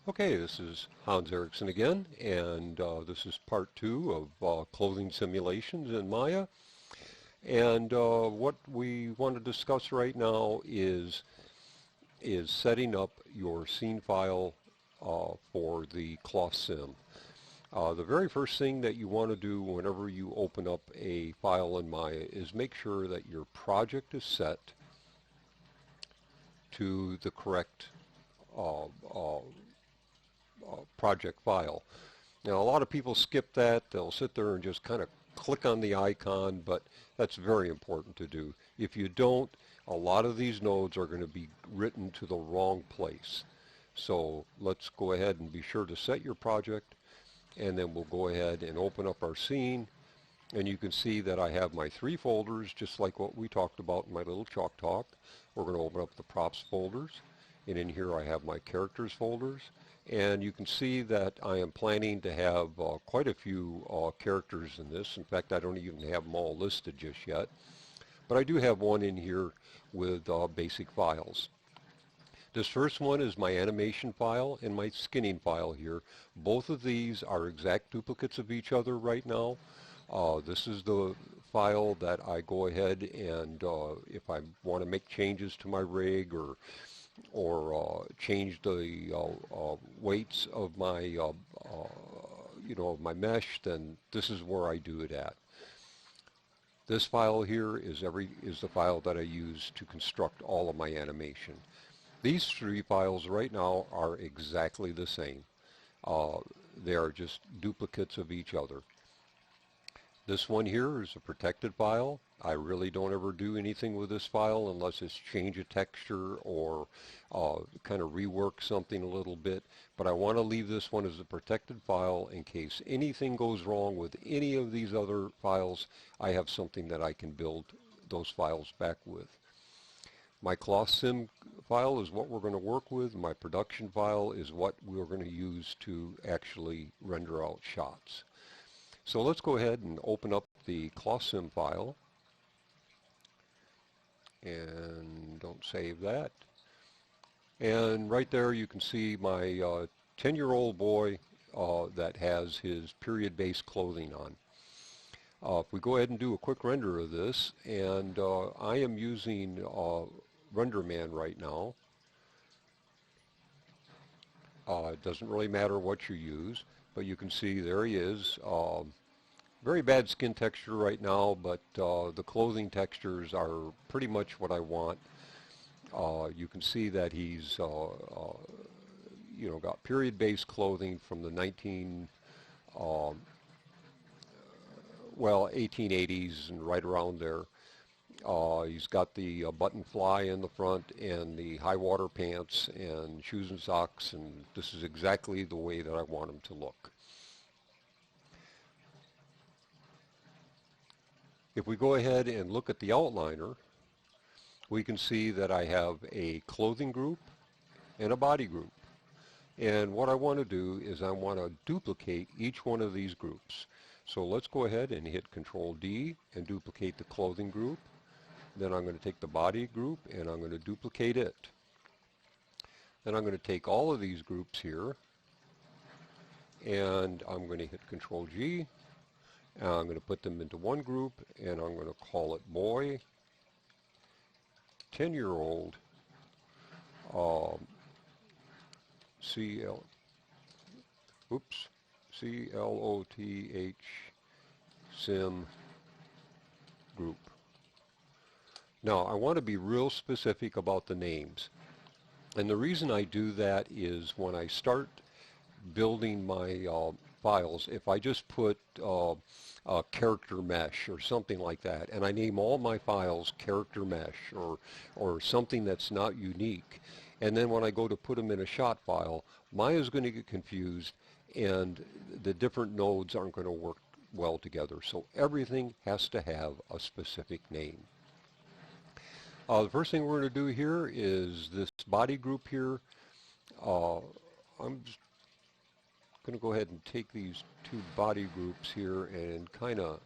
Okay, this is Hans Erickson again, and this is part two of clothing simulations in Maya. And what we want to discuss right now is setting up your scene file for the cloth sim. The very first thing that you want to do whenever you open up a file in Maya is make sure that your project is set to the correct uh, uh, project file. Now, a lot of people skip that. They'll sit there and just kind of click on the icon, but that's very important to do. If you don't, a lot of these nodes are going to be written to the wrong place. So let's go ahead and be sure to set your project, and then we'll go ahead and open up our scene. And you can see that I have my three folders, just like what we talked about in my little chalk talk. We're going to open up the props folders, and in here I have my characters folders. And you can see that I am planning to have quite a few characters in this. In fact, I don't even have them all listed just yet. But I do have one in here with basic files. This first one is my animation file and my skinning file here. Both of these are exact duplicates of each other right now. This is the file that I go ahead and if I want to make changes to my rig or change the weights of my of my mesh, then this is where I do it at. This file here is the file that I use to construct all of my animation. These three files right now are exactly the same. Uh, they are just duplicates of each other. This one here is a protected file. I really don't ever do anything with this file unless it's change a texture or kind of rework something a little bit. But I want to leave this one as a protected file in case anything goes wrong with any of these other files. I have something that I can build those files back with. My cloth sim file is what we're going to work with. My production file is what we're going to use to actually render out shots. So let's go ahead and open up the cloth sim file, and don't save that. And right there you can see my 10-year-old boy that has his period-based clothing on. If we go ahead and do a quick render of this, and I am using RenderMan right now. It doesn't really matter what you use, but you can see there he is. Very bad skin texture right now, but the clothing textures are pretty much what I want. You can see that he's got period-based clothing from the 1880s and right around there. He's got the button fly in the front and the high water pants and shoes and socks, and this is exactly the way that I want him to look. If we go ahead and look at the outliner, we can see that I have a clothing group and a body group. And what I want to do is I want to duplicate each one of these groups. So let's go ahead and hit Control D and duplicate the clothing group. Then I'm going to take the body group and I'm going to duplicate it. Then I'm going to take all of these groups here and I'm going to hit Control G. And I'm going to put them into one group and I'm going to call it boy, 10-year-old, CLOTH sim group. Now I want to be real specific about the names. And the reason I do that is when I start building my files, if I just put character mesh or something like that, and I name all my files character mesh or something that's not unique, and then when I go to put them in a shot file, Maya's going to get confused and the different nodes aren't going to work well together. So everything has to have a specific name. The first thing we're going to do here is this body group here. I'm just going to go ahead and take these two body groups here and kind of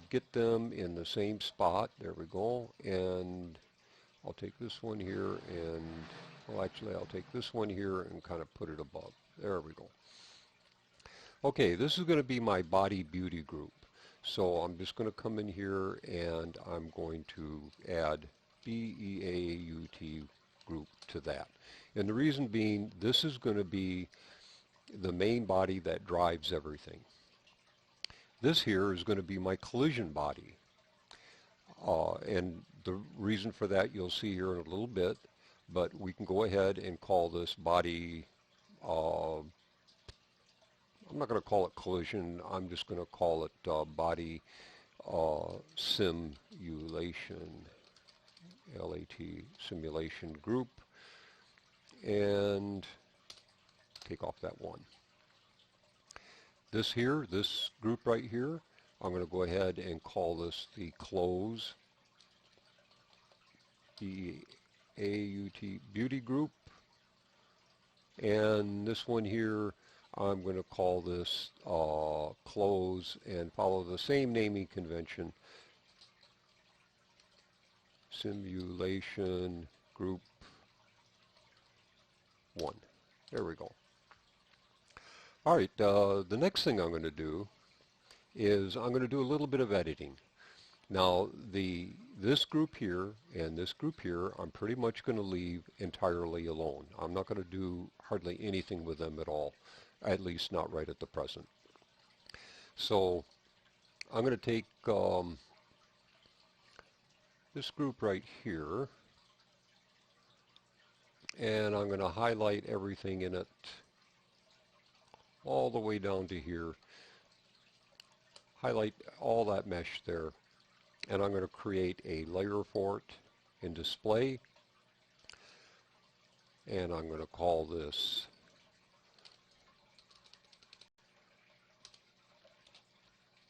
get them in the same spot. There we go. And I'll take this one here and Well, actually, I'll take this one here and kind of put it above. There we go. Okay, this is going to be my body beauty group. So I'm just going to come in here and I'm going to add BEAUT group to that. And the reason being, this is going to be the main body that drives everything. This here is going to be my collision body. And the reason for that you'll see here in a little bit, but we can go ahead and call this body, I'm not going to call it collision, I'm just going to call it body simulation, LAT simulation group, and take off that one. This here, this group right here, I'm going to go ahead and call this the close BEAUT beauty group. And this one here, I'm going to call this close and follow the same naming convention. Simulation group 1. There we go. All right, the next thing I'm going to do is I'm going to do a little bit of editing. Now, this group here and this group here, I'm pretty much going to leave entirely alone. I'm not going to do hardly anything with them at all, at least not right at the present. So I'm going to take this group right here, and I'm going to highlight everything in it all the way down to here. Highlight all that mesh there, and I'm going to create a layer for it in display, and I'm going to call this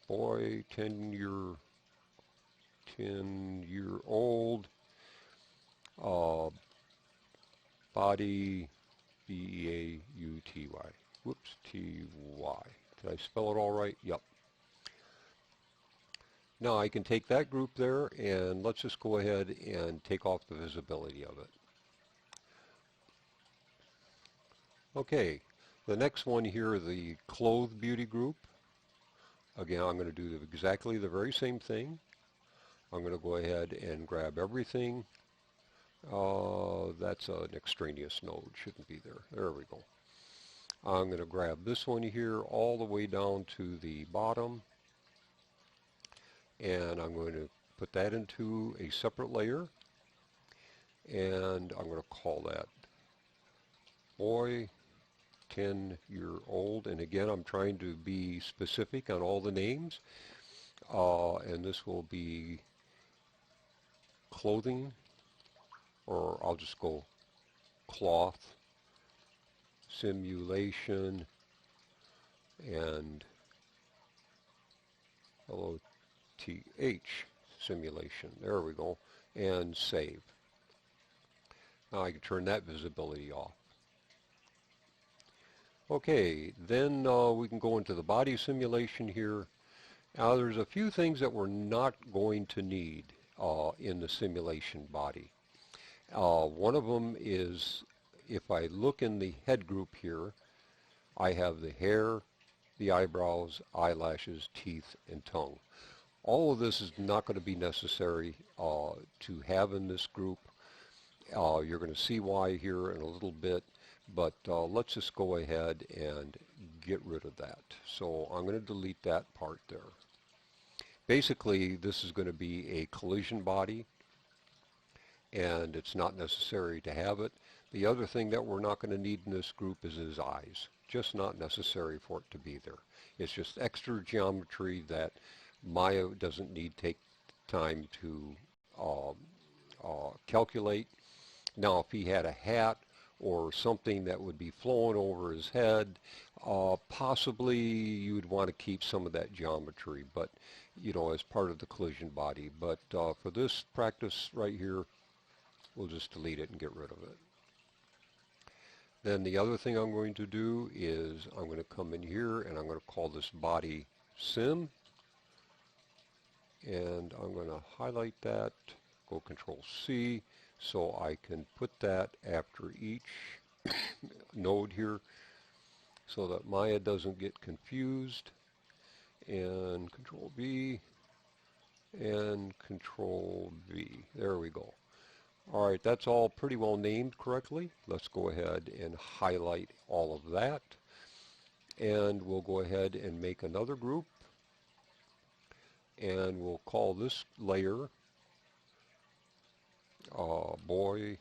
boy 10-year-old body BEAUTY. Whoops, TY. Did I spell it all right? Yep. Now I can take that group there and let's just go ahead and take off the visibility of it. Okay, the next one here, the clothed beauty group. Again, I'm going to do exactly the very same thing. I'm going to go ahead and grab everything. That's an extraneous node, shouldn't be there. There we go. I'm going to grab this one here all the way down to the bottom, and I'm going to put that into a separate layer, and I'm going to call that boy 10-year-old, and again I'm trying to be specific on all the names, and this will be clothing, or I'll just go cloth simulation and LOTH simulation. There we go, and save. Now I can turn that visibility off. Okay, then we can go into the body simulation here. Now there's a few things that we're not going to need in the simulation body. One of them is, if I look in the head group here, I have the hair, the eyebrows, eyelashes, teeth, and tongue. All of this is not going to be necessary to have in this group. You're going to see why here in a little bit, but let's just go ahead and get rid of that. So I'm going to delete that part there. Basically, this is going to be a collision body, and it's not necessary to have it. The other thing that we're not going to need in this group is his eyes. Just not necessary for it to be there. It's just extra geometry that Maya doesn't need to take time to calculate. Now, if he had a hat or something that would be flowing over his head, possibly you would want to keep some of that geometry, but you know, as part of the collision body. But for this practice right here, we'll just delete it and get rid of it. Then the other thing I'm going to do is I'm going to come in here and I'm going to call this body sim, and I'm going to highlight that, go Control C, So I can put that after each node here so that Maya doesn't get confused. And Control V and Control V. There we go. All right, that's all pretty well named correctly. Let's go ahead and highlight all of that. And we'll go ahead and make another group. And we'll call this layer boy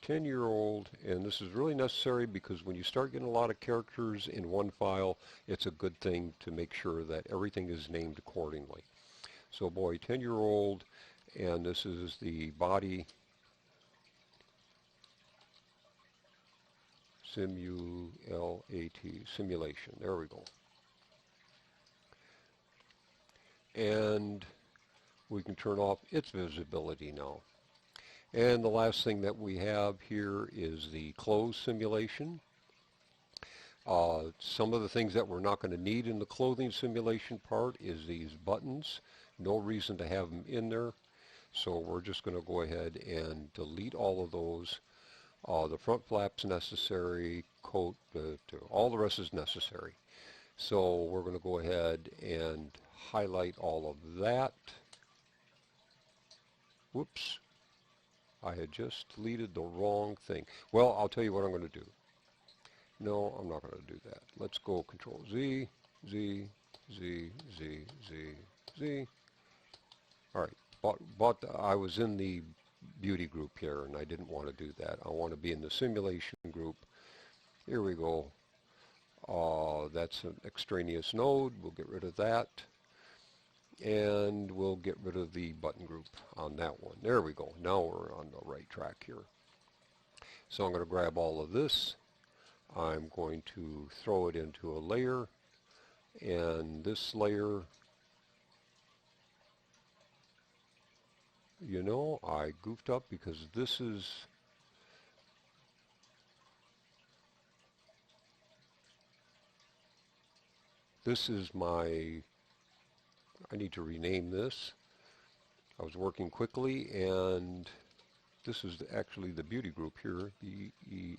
10-year-old, and this is really necessary because when you start getting a lot of characters in one file, it's a good thing to make sure that everything is named accordingly. So boy 10-year-old, and this is the body simulation. There we go. And we can turn off its visibility now. And the last thing that we have here is the clothes simulation. Some of the things that we're not going to need in the clothing simulation part is these buttons. No reason to have them in there. So we're just going to go ahead and delete all of those. The front flap's necessary, coat, all the rest is necessary. So we're going to go ahead and highlight all of that. Whoops. I had just deleted the wrong thing. Well, I'll tell you what I'm going to do. No, I'm not going to do that. Let's go Control Z, Z, Z, Z, Z, Z. All right, but I was in the beauty group here, and I didn't want to do that. I want to be in the simulation group. Here we go. That's an extraneous node. We'll get rid of that. And we'll get rid of the button group on that one. There we go. Now we're on the right track here. So I'm going to grab all of this. I'm going to throw it into a layer. And this layer, you know, I goofed up because this is my, I need to rename this. I was working quickly, and this is actually the beauty group here, B-E-A-U-T-Y.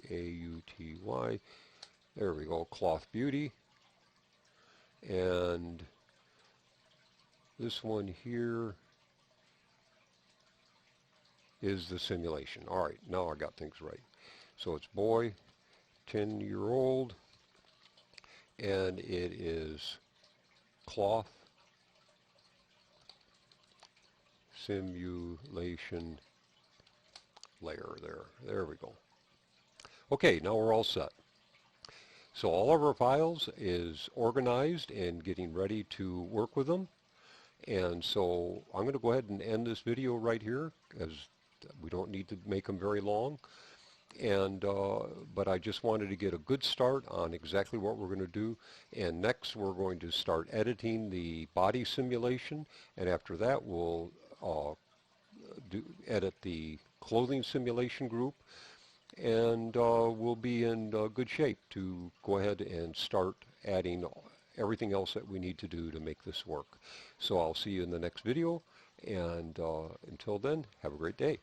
There we go, Cloth Beauty. And this one here is the simulation. All right, now I got things right. So it's boy, 10-year-old, and it is cloth simulation layer there. There we go. Okay, now we're all set. So all of our files is organized and getting ready to work with them. And so I'm going to go ahead and end this video right here, as we don't need to make them very long. And but I just wanted to get a good start on exactly what we're going to do. And next we're going to start editing the body simulation, and after that we'll edit the clothing simulation group, and we'll be in good shape to go ahead and start adding everything else that we need to do to make this work. So I'll see you in the next video, and until then, have a great day.